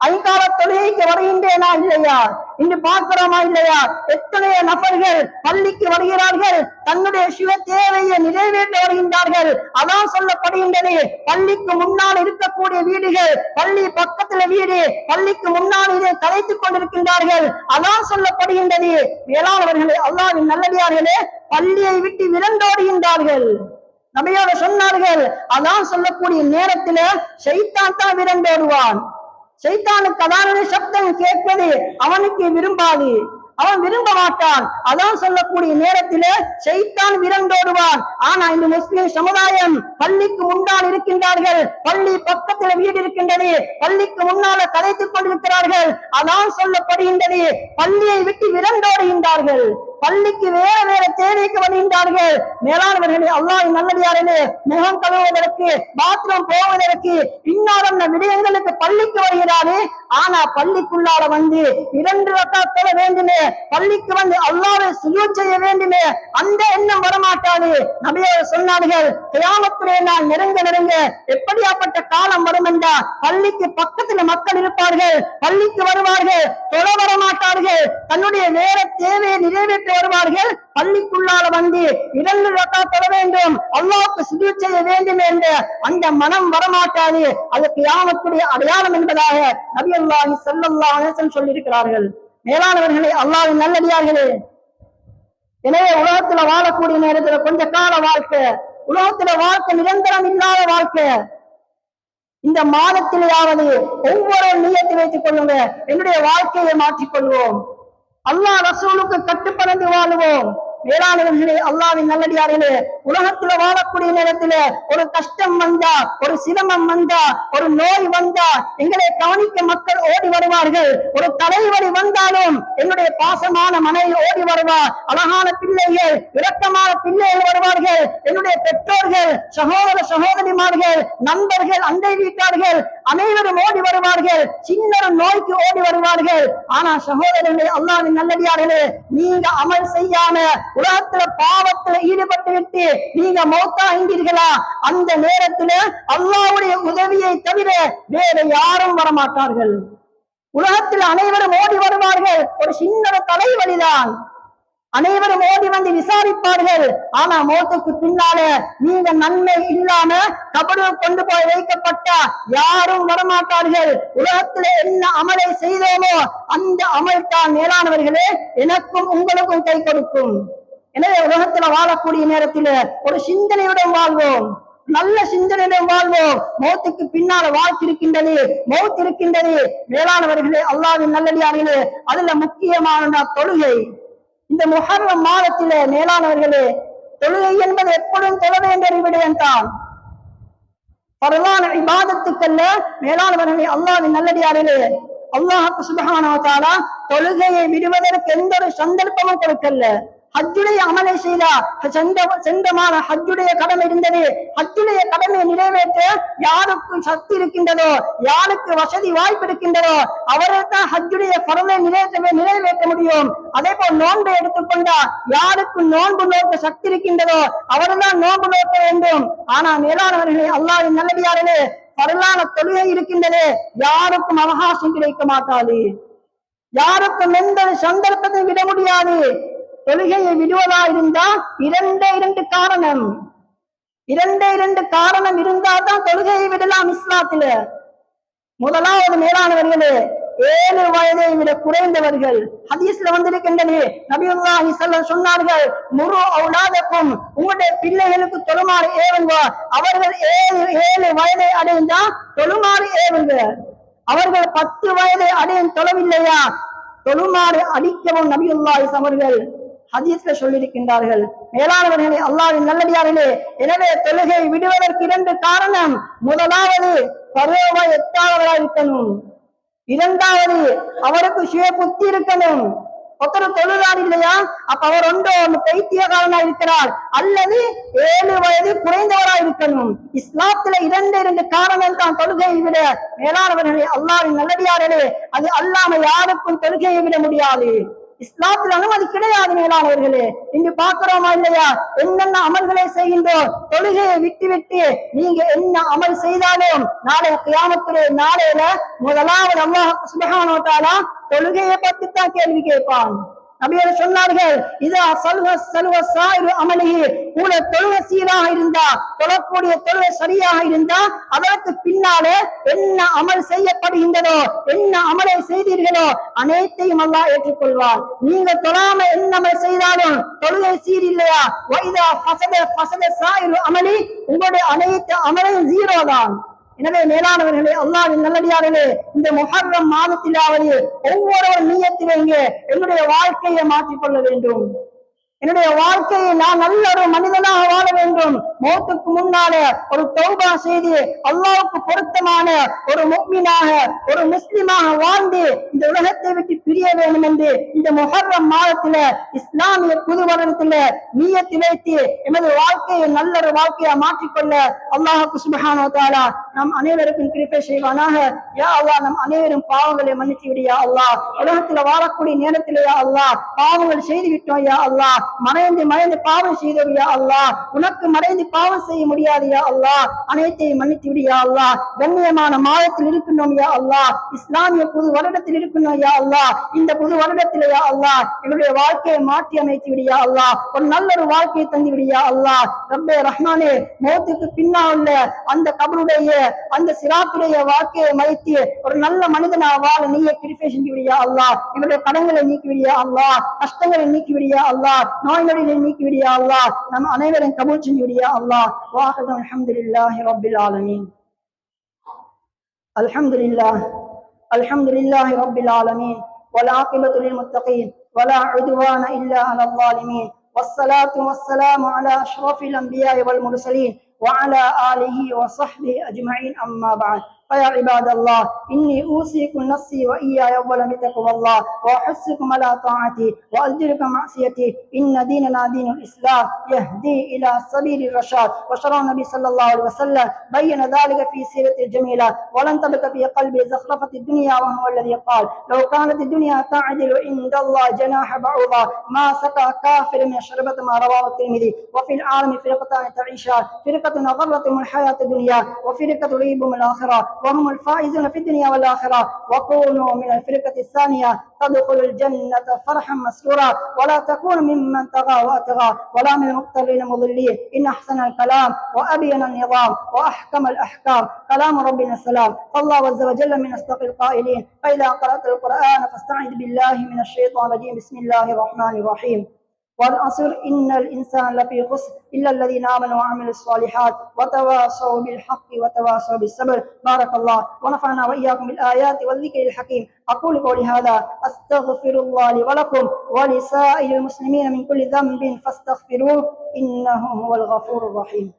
ஐங்கால தொழுகைக்கு வருகின்றேனா இல்லையா? இன்று பார்க்கிறோமா இல்லையா? எத்தனையோ நபர்கள் பள்ளிக்கு வருகிறார்கள், தன்னுடைய சுய தேவையை நிறைவேற்ற வருகின்றார்கள். அதான் சொல்லப்படுகின்றது, பள்ளிக்கு முன்னால் இருக்கக்கூடிய வீடுகள், பள்ளி பக்கத்துல வீடு, பள்ளிக்கு முன்னால் இதை கலைத்துக் கொண்டிருக்கின்றார்கள். அதான் சொல்லப்படுகின்றது. மேலானவர்களே, அல்லாஹ்வின் நல்லடியார்களே, பள்ளியை விட்டு விரண்டோடுகின்றார்கள். நபியோட சொன்னார்கள், அதான் சொல்லக்கூடிய நேரத்துல ஷைத்தான் தான் விரண்டோடுவான். ஷைத்தானுக்கு அதான சப்தம் கேட்பது அவனுக்கு விரும்பாது, அவன் விரும்ப மாட்டான். அதான் சொல்லக்கூடிய நேரத்தில ஷைத்தான் விரண்டோடுவான். ஆனா இந்த முஸ்லிம் சமுதாயம் பள்ளிக்கு முன்னால் இருக்கின்றார்கள், பள்ளி பக்கத்தில் வீடு இருக்கின்றது, பள்ளிக்கு முன்னால கதைத்துக் கொண்டிருக்கிறார்கள். அதான் சொல்லப்படுகின்றது, பள்ளியை விட்டு விரண்டோடுகின்றார்கள். பள்ளிக்கு வேற வேற தேவைக்கு வருகின்றார்கள். மேலானவர்களே, அல்லாஹ்வின் நல்லடியார்களே, முகம் கழுவுவதற்கு, பாத்ரூம் போவதற்கு, இன்னொரு விடயங்களுக்கு பள்ளிக்கு வருகிறாரு. ஆனா பள்ளிக்குள்ளால வந்து 2 ரக்காத் தொழ வேண்டுமே, பள்ளிக்கு வந்து அல்லாஹ்வை சுஜூத் செய்ய வேண்டுமே, அந்த எண்ணம் வரமாட்டாது. நபியவர் சொன்னார்கள், கியாமத்துடைய நாள் நெருங்க நெருங்க எப்படியாப்பட்ட காலம் வரும் என்றால், பள்ளிக்கு பக்கத்துல மக்கள் இருப்பார்கள், பள்ளிக்கு வருவார்கள், தொழ வர மாட்டார்கள், தன்னுடைய வேற தேவையை நிறைவேற்ற வருவார்கள். பள்ளிக்குள்ளால வந்து 2 ரக்காத் தொழ வேண்டும், அல்லாஹ்வுக்கு சுஜூத் செய்ய வேண்டும் என்ற அந்த மனம் வரமாட்டாது. அது கியாமத்துடைய அடையாளம் என்பதாக நபியல்லாஹி ஸல்லல்லாஹு அலைஹி வஸல்லம் சொல்லியிருக்கிறார்கள். மேலானவர்களே, அல்லாஹ்வின் நல்லடியார்களே, எனவே உலகத்துல வாழக்கூடிய நேரத்துல கொஞ்ச கால வாழ்க்கை, உலகத்துல வாழ்க்கை நிரந்தரம் இல்லாத வாழ்க்கை. இந்த மாதத்திலேயாவது ஒவ்வொரு நியத்தை வைத்துக் கொள்ளுங்க, என்னுடைய வாழ்க்கையை மாற்றிக்கொள்வோம், அல்லாஹ் ரசூலுக்கு கட்டுப்படந்து வாழுவோம். வேளாண்மைகளே, அல்லாஹ்வின் நல்லடியார்களே, உலகத்துல வாழக்கூடிய நேரத்துல ஒரு கஷ்டம் வந்தா, ஒரு சிரமம் வந்தா, ஒரு நோய் வந்தா எங்களை கவனிக்க மக்கள் ஓடி வருவார்கள். ஒரு தலைவலி வந்தாலும் என்னுடைய பாசமான மனைவி ஓடி வருவார், அழகான பிள்ளைகள், இரக்கமான பிள்ளைகள் வருவார்கள், என்னுடைய பெற்றோர்கள், சகோதர சகோதரிமார்கள், நண்பர்கள், அண்டை வீட்டார்கள் அனைவரும் ஓடி வருவார்கள். சின்ன நோய்க்கு ஓடி வருவார்கள். ஆனா சகோதரர்களே, அல்லாஹ்வின் நல்லடியார்களே, நீங்க அமல் செய்யாம உலகத்துல பாவத்துல ஈடுபட்டு விட்டு நீங்க மௌத்தாகின்றீர்களா, அந்த நேரத்துல அல்லாஹ்வுடைய உதவியை தவிர வேற யாரும் வரமாட்டார்கள். உலகத்தில் அனைவரும் ஓடி வருவார்கள். ஒரு சின்ன தலைவலிதான், அனைவரும் ஓடி வந்து விசாரிப்பார்கள். ஆனா மௌத்துக்கு பின்னால நீங்க நன்மை இல்லாம கபரில் கொண்டு போய் வைக்கப்பட்டா யாரும் வரமாட்டார்கள். உலகத்துல என்ன அமலை செய்தோமோ அந்த அமல் தான் மேலானவர்களே எனக்கும் உங்களுக்கும் கை கொடுக்கும். எனவே உலகத்துல வாழக்கூடிய நேரத்தில் ஒரு சிந்தனையுடன் வாழ்வோம், நல்ல சிந்தனையுடன் வாழ்வோம். மௌத்துக்கு பின்னால வாழ்க்கை இருக்கின்றது, மௌத் இருக்கின்றது. மேலானவர்களே, அல்லாஹ்வின் நல்லடியார்களே, அதுல முக்கியமான தொழுகை. இந்த முஹர்ரம் மாதத்திலே மேலானவர்களே, தொழுகை என்பது எப்பொழுதும் தொழ வேண்டிய விடயம் தான். பரவான இபாதத்துக்கல்ல மேலானவர்களே, அல்லாஹ்வின் நல்லடியார்களே, அல்லாஹ் சுப்ஹானஹு வ தஆலா தொழுகையை விடுவதற்கு எந்த ஒரு சந்தர்ப்பமும் கொடுக்கல. ஹஜ்ஜுடைய அமலை செய்தார், செந்தமான ஹஜ்ஜுடைய கடமை இருந்தது. ஹஜ்ஜுடைய கடமையை நிறைவேற்ற யாருக்கு சக்தி இருக்கின்றதோ, யாருக்கு வசதி வாய்ப்பு இருக்கின்றதோ அவர்கள் தான் ஹஜ்ஜுடைய ஃபர்லை நிறைவேற்ற முடியும். அதே போல் நோன்பை எடுத்துக்கொண்டா யாருக்கு நோன்பு நோக்க சக்தி இருக்கின்றதோ அவர்தான் நோன்பு நோக்க வேண்டும். ஆனா மேலானவர்களே, அல்லாஹ்வின் நல்லடியார்களே, ஃபர்லான தொழுகை இருக்கின்றது, யாருக்கும் அவகாசம் கிடைக்க மாட்டாது, யாருக்கும் எந்த சந்தர்ப்பத்தை விட முடியாது. தொழுகையை விடுவதா இருந்தா இரண்டு காரணம், இரண்டு காரணம் இருந்தால் தான் தொழுகையை விடலாம் இஸ்லாத்துல. முதலாவது மேலானவர்களே, 7 வயதை விட குறைந்தவர்கள். ஹதீஸ்ல வந்திருக்கின்றது, நபியுல்லாஹி ஸல்லல்லாஹு சொன்னார்கள், முரு அவுலாதக்கும், உங்களுடைய பிள்ளைகளுக்கு தொழுமாறு ஏவுங்க. அவர்கள் 7 வயதை அடைந்தா தொழுமாறு ஏவுங்க. அவர்கள் 10 வயதை அடையும் தொழவில்லையா தொழுமாறு அடிக்கவும் நபியுல்லாஹி அவர்கள் ஹதீஸ்ல சொல்லியிருக்கின்றார்கள். மேலானவர்களே, அல்லாஹ்வின் நல்லடியார்களே, எனவே தொழுகை விடுவதற்கு 2 காரணம். முதலாவது பருவ எட்டாதவராக இருக்கணும், இரண்டாவது அவருக்கு சுய புத்தி இருக்கணும். ஒருத்தர் தொழுதார் இல்லையா, அப்ப அவர் ஒன்று பைத்தியக்காரனா இருக்கிறார், அல்லது 7 வயது குறைந்தவராக இருக்கணும். இஸ்லாத்துல 2 காரணம் தான் தொழுகையை விட. மேலானவர்களே, அல்லாஹ்வின் நல்லடியார்களே, அது அல்லாம யாருக்கும் தொழுகையை விட முடியாது. இஸ்லாத்தில் அனுமதி கிடையாது. மேலானவர்களே, இங்கு பார்க்கிறோமா இல்லையா, என்னென்ன அமல்களை செய்கின்றோம். தொழுகையை விட்டு விட்டு நீங்க என்ன அமல் செய்தாலும் நாளை கியாமத்துடைய நாளையில முதலாவது அல்லாஹ் சுப்ஹானஹு வ தஆலா தொழுகையை பற்றி தான் கேள்வி கேட்பான். நபியர் சொன்னார்கள், இதா சல்வ சாயிரு அமலிஹி, கூட தொழுகை சீராக இருந்தா, தொழக்கூடிய தொழுகை சரியாக இருந்தா அதற்கு பின்னாலே என்ன அமல் செய்யப்படுகின்றதோ, என்ன அமலை செய்தீர்களோ அனைத்தையும் அல்லாஹ் ஏற்றுக்கொள்வார். நீங்க தொழாம என்ன அமல் செய்தாலும் தொழுகை சீர் இல்லையா, வைதா ஃபஸத சாயிரு அமலி, உங்களுடைய அனைத்து அமலையும் 0 தான். எனவே மேலானவர்களே, அல்லாஹ்வின் நல்லடியார்களே, இந்த முஹர்ரம் மாதத்திலாவது ஒவ்வொரு நியத்திலேங்க என்னுடைய வாழ்க்கையை மாற்றிக்கொள்ள வேண்டும். என்னுடைய வாழ்க்கையை நான் நல்ல ஒரு மனிதனாக வாழ வேண்டும், மௌத்துக்கு முன்னாலே ஒரு தௌபா செய்து அல்லாஹ்வுக்கு பொருத்தமான ஒரு முஃமினாக ஒரு முஸ்லிமாக வாழ்ந்து இந்த உலகத்தை விட்டு பிரிய வேண்டும் என்று இந்த முஹர்ரம் மாதத்தில இஸ்லாமிய புது வருடத்தில நியத்து வைத்து எமது வாழ்க்கையை நல்லொரு வாழ்க்கையை மாற்றிக்கொள்ள அல்லாஹ் சுப்ஹானஹு வ தஆலா நம் அனைவருக்கும் கிருபை செய்வானாக. யா அல்லாஹ், நம் அனைவரும் பாவங்களை மன்னித்து விடு யா அல்லாஹ். உலகத்துல வாழக்கூடிய நேரத்திலே யா அல்லாஹ் பாவங்கள் செய்து விட்டோம் யா அல்லாஹ். மறைந்து பாவம் செய்தோம் யா அல்லாஹ். உனக்கு மறைந்து பாவம் செய்ய முடியாது யா அல்லாஹ். அனைத்தையும் மன்னித்து விடு யா அல்லாஹ். கண்ணியமான மாதத்தில் இருக்கின்றோம் யா அல்லாஹ். இஸ்லாமிய புது வருடத்தில் இருக்கின்றோம் யா அல்லாஹ். இந்த புது வருடத்தில் யா அல்லாஹ் என்னுடைய வாழ்க்கையை மாற்றி அமைத்து விடு யா அல்லாஹ். ஒரு நல்ல ஒரு வாழ்க்கையை தந்து விடு யா அல்லாஹ். ரப்பே ரஹ்மானே, மௌத்துக்கு பின்னால் உள்ள அந்த கபருடைய அந்த சிராத்துடைய வாழ்க்கையை மதித்து ஒரு நல்ல மனிதனா வாழ நீயே கிருபை செஞ்சு விடியா அல்லாஹ். என்னுடைய கடன்களை நீக்கி விடியா அல்லாஹ். கஷ்டங்களை நீக்கி விடியா அல்லாஹ். நோய்களை நீக்கி விடியா அல்லாஹ். நம் அனைவரும் கபூல் செஞ்சு விடியா அல்லாஹ். வாஹது அல்ஹம்துலில்லாஹி ரப்பில் ஆலமீன். அல்ஹம்துலில்லாஹி ரப்பில் ஆலமீன். والعاقبة للمتقين ولا عدوان إلا على الظالمين والصلاة والسلام على أشرف الأنبياء والمرسلين وعلى آله وصحبه أجمعين. أما بعد، فيا عباد الله، إني أوصيكم نفسي وإياي أولا بتقوى الله وأحثكم على طاعته وأزجركم معصيته. إن ديننا دين الإسلام يهدي إلى سبيل الرشاد. وشرع النبي صلى الله عليه وسلم بين ذلك في سيرة الجميلة. ولن تبقى في قلبي زخرفة الدنيا، وهو الذي قال: لو كانت الدنيا تعدل عند الله جناح بعوضة ما سقى كافر من شربة. ما رواه الترمذي. وفي العالم فرقتان تعيشان: فرقة غرتهم الحياة الدنيا وفرقة ريبهم الآخرة، وهم الفائزون في الدنيا والآخرة. وكونوا من الفرقة الثانية تدخل الجنة فرحا مسرورا، ولا تكون ممن طغى وأطغى، ولا من المضطرين المضلين. إن أحسن الكلام وأبين النظام وأحكم الأحكام كلام ربنا السلام. فالله عز وجل من أصدق القائلين: فإذا قرأت القرآن فاستعذ بالله من الشيطان الرجيم. بسم الله الرحمن الرحيم. والعصر إن الإنسان لفي خسر إلا الذين آمنوا وعملوا الصالحات وتواصوا بالحق وتواصوا بالصبر. بارك الله ونفعنا وإياكم بالآيات والذكر الحكيم. أقول قولي هذا أستغفر الله لي ولكم ولسائر المسلمين من كل ذنب فاستغفروه إنه هو الغفور الرحيم.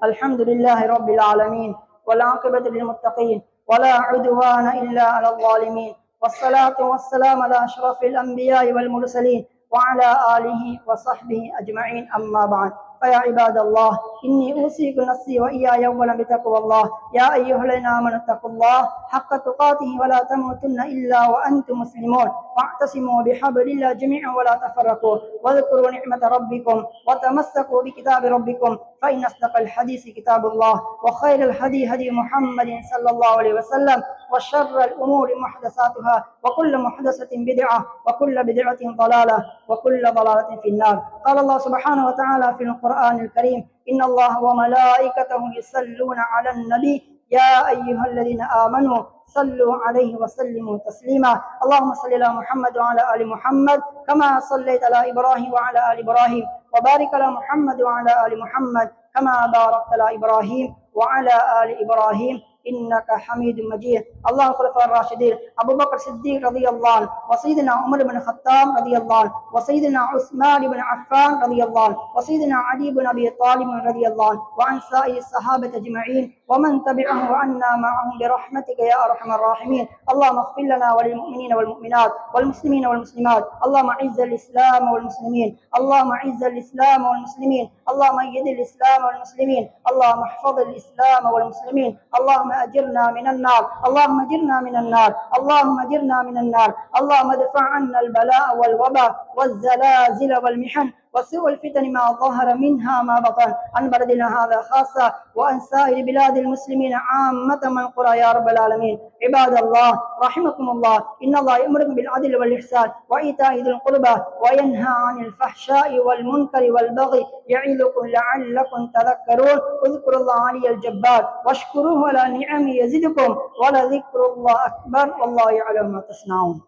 الحمد لله رب العالمين، والعاقبة للمتقين ولا عدوان إلا على الظالمين. والصلاة والسلام على أشرف الأنبياء والمرسلين وعلى آله وصحبه أجمعين. أما بعد، فيا عباد الله، إني أوصيكم نفسي وإياي أولا بتقوى الله. يا أيها الذين آمنوا اتقوا الله حق تقاته ولا تموتن إلا وأنتم مسلمون. واعتصموا بحبل الله جميعا ولا تفرقوا. واذكروا نعمة ربكم وتمسكوا بكتاب ربكم، فإن أصدق الحديث كتاب الله، وخير الهدي هدي محمد صلى الله عليه وسلم، وشر الأمور محدثاتها، وكل محدثة بدعة، وكل بدعة ضلالة، وكل ضلالة في النار. قال الله سبحانه وتعالى في القرآن الكريم: إن الله وملائكته يصلون على النبي يا أيها الذين آمنوا صلوا عليه وسلموا تسليما. اللهم صل على محمد وعلى آل محمد كما صليت على إبراهيم وعلى آل إبراهيم، وبارك على محمد وعلى آل محمد كما باركت على إبراهيم وعلى آل إبراهيم إنك حميد مجيد. الله الخلفاء الراشدين أبو بكر الصديق رضي الله عنه، وسيدنا عمر بن الخطاب رضي الله عنه، وسيدنا عثمان بن عفان رضي الله عنه، وسيدنا علي بن أبي طالب رضي الله عنه، وعن سائر الصحابة أجمعين ومن تبعهم وعنا معهم برحمتك يا أرحم الراحمين. اللهم اغفر لنا وللمؤمنين والمؤمنات والمسلمين والمسلمات. اللهم أعز الإسلام والمسلمين، اللهم أعز الإسلام والمسلمين، اللهم أيد الإسلام والمسلمين، اللهم احفظ الإسلام والمسلمين. اللهم أجرنا من النار، اللهم أجرنا من النار، اللهم أجرنا من النار. اللهم ادفع عنا البلاء والوباء والزلازل والمحن وسوء الفتن ما ظهر منها ما بطن، عن بلدنا هذا خاصة وعن سائر بلاد المسلمين عامة من قرى يا رب العالمين. عباد الله رحمكم الله، إن الله يأمركم بالعدل والإحسان وإيتاء ذي القربى وينهى عن الفحشاء والمنكر والبغي يعظكم لعلكم تذكرون. اذكروا الله علي الجبار واشكروه على نعمه يزدكم ولذكر الله أكبر والله يعلم ما تصنعون.